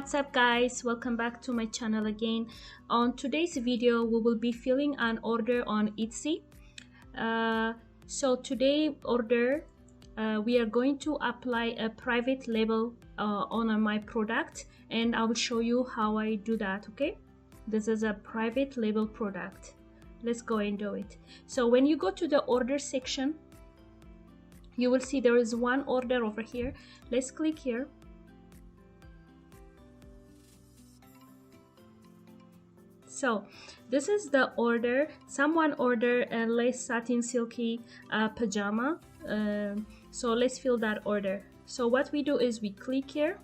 What's up guys, welcome back to my channel again. On today's video we will be filling an order on Etsy. So today order we are going to apply a private label on my product, and I will show you how I do that. Okay, this is a private label product. Let's go and do it. So when you go to the order section, you will see there is one order over here. Let's click here. So this is the order. Someone ordered a lace satin silky pajama. So let's fill that order. So what we do is we click here,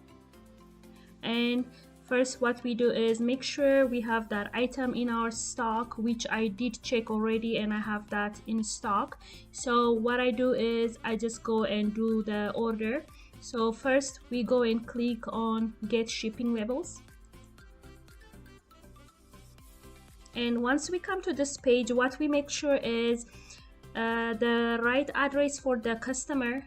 and first what we do is make sure we have that item in our stock, which I did check already and I have that in stock. So what I do is I just go and do the order. So first we go and click on get shipping labels. And once we come to this page, what we make sure is the right address for the customer.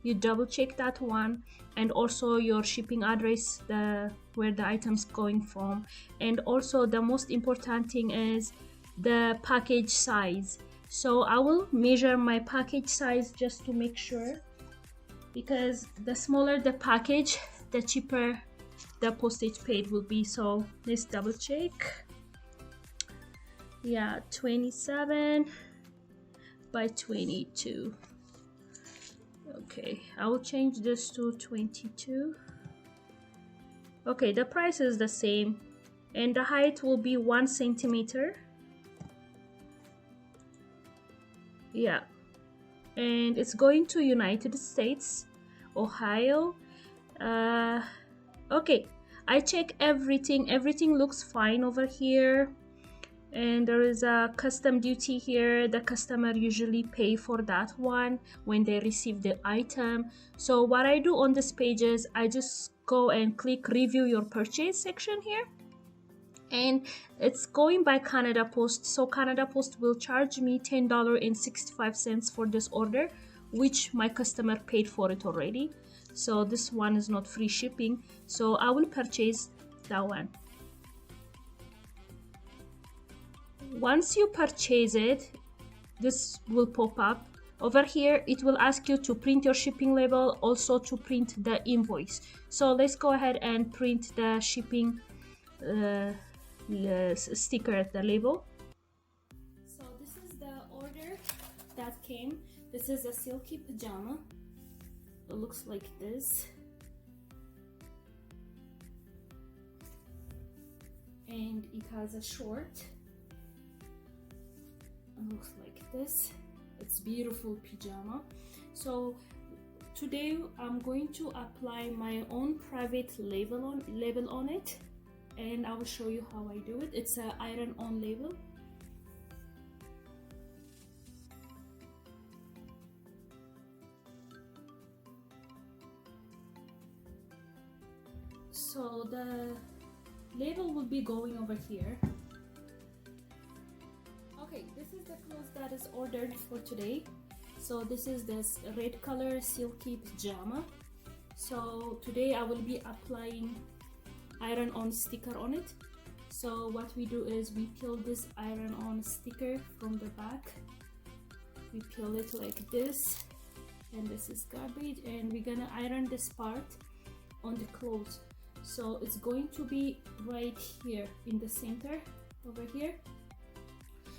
You double check that one, and also your shipping address, where the item's going from. And also the most important thing is the package size. So I will measure my package size just to make sure, because the smaller the package, the cheaper the postage paid will be. So let's double check. Yeah, 27 by 22. Okay, I will change this to 22. Okay, the price is the same, and the height will be 1 centimeter. Yeah, and it's going to United States, Ohio. Okay, I check everything. Everything looks fine over here. And there is a custom duty here. The customer usually pay for that one when they receive the item. So what I do on this page is I just go and click review your purchase section here, and it's going by Canada Post. So Canada Post will charge me $10.65 for this order, which my customer paid for it already. So this one is not free shipping, so I will purchase that one. Once you purchase it, this will pop up. Over here it will ask you to print your shipping label, also to print the invoice. So let's go ahead and print the shipping sticker, the label. So this is the order that came. This is a silky pajama. It looks like this, and it has a short. Looks like this. It's beautiful pajama. So today I'm going to apply my own private label on it, and I will show you how I do it. It's an iron-on label. So the label will be going over here. Okay, this is the clothes that is ordered for today. So this is this red color silky pajama. So today I will be applying iron-on sticker on it. So what we do is we peel this iron-on sticker from the back. We peel it like this, and this is garbage, and we're gonna iron this part on the clothes. So it's going to be right here in the center over here.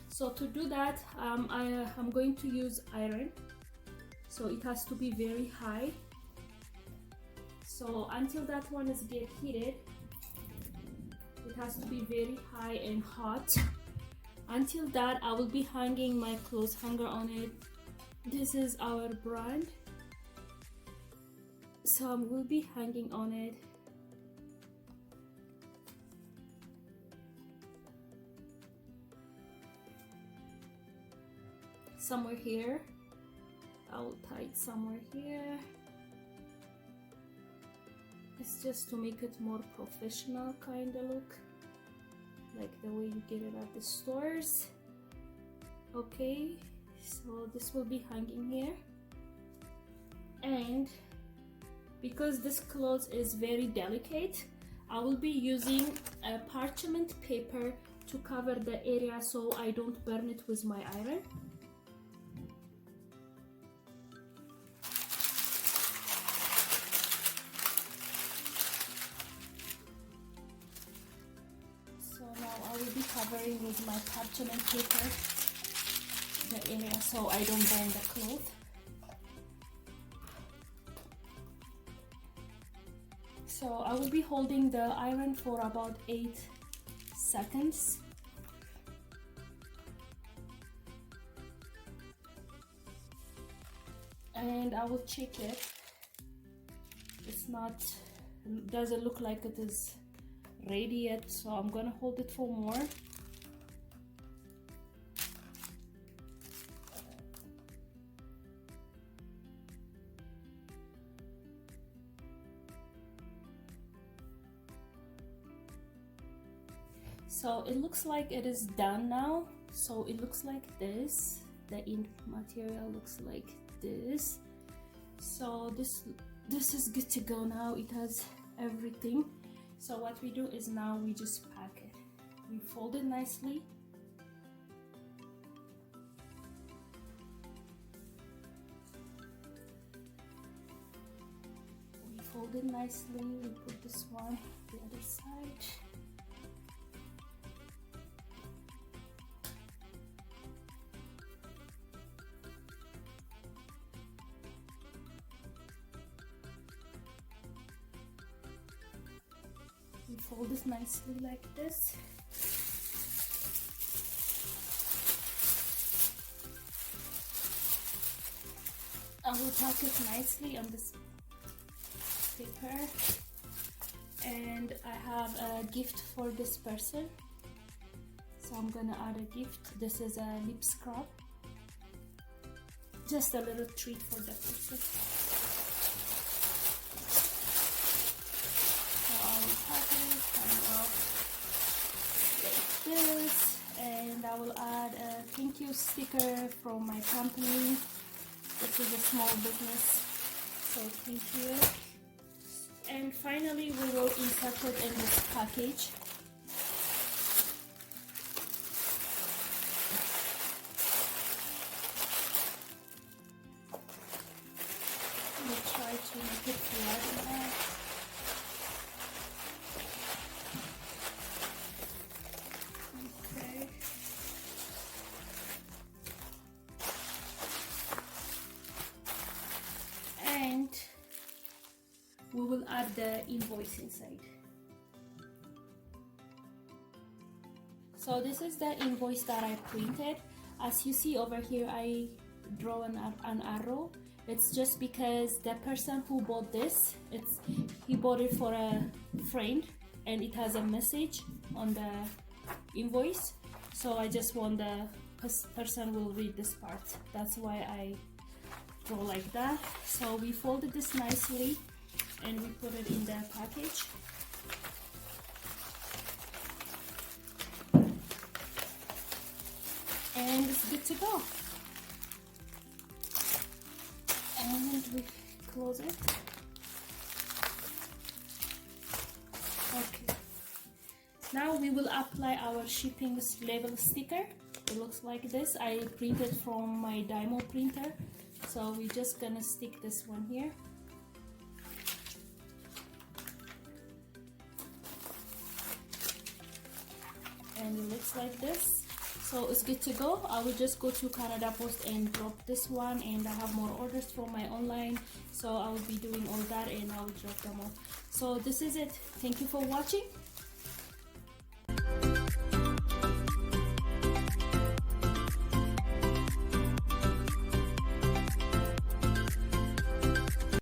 So to do that, I'm going to use iron. So it has to be very high. So until that one is get heated, it has to be very high and hot. Until that, I will be hanging my clothes hanger on it. This is our brand. So I will be hanging on it. Somewhere here. I'll tie it somewhere here. It's just to make it more professional kind of look, like the way you get it at the stores. Okay, so this will be hanging here, and because this cloth is very delicate, I will be using a parchment paper to cover the area so I don't burn it with my iron. So now I will be covering with my parchment paper the area so I don't burn the cloth. So I will be holding the iron for about 8 seconds. And I will check it. Doesn't look like it is ready yet, so I'm gonna hold it for more. So it looks like it is done now. So it looks like this. The ink material looks like this. So this is good to go now. It has everything. So what we do is now we just pack it. We fold it nicely. We fold it nicely. We put this one the other side. We fold this nicely like this. I will pack it nicely on this paper. And I have a gift for this person. So I'm gonna add a gift. This is a lip scrub. Just a little treat for the person. This, and I will add a thank you sticker from my company. This is a small business, so thank you. And finally we will insert it in this package. We'll try to make it flat enough. And we will add the invoice inside. So this is the invoice that I printed. As you see over here, I draw an arrow. It's just because the person who bought this, he bought it for a friend, and it has a message on the invoice. So I just want the person will read this part. That's why I draw like that. So we folded this nicely and we put it in the package. And it's good to go. And we close it. Okay. Now we will apply our shipping label sticker. It looks like this. I printed from my Dymo printer. So we're just gonna stick this one here. And it looks like this. So it's good to go. I will just go to Canada Post and drop this one, and I have more orders from my online. So I will be doing all that and I will drop them off. So this is it. Thank you for watching.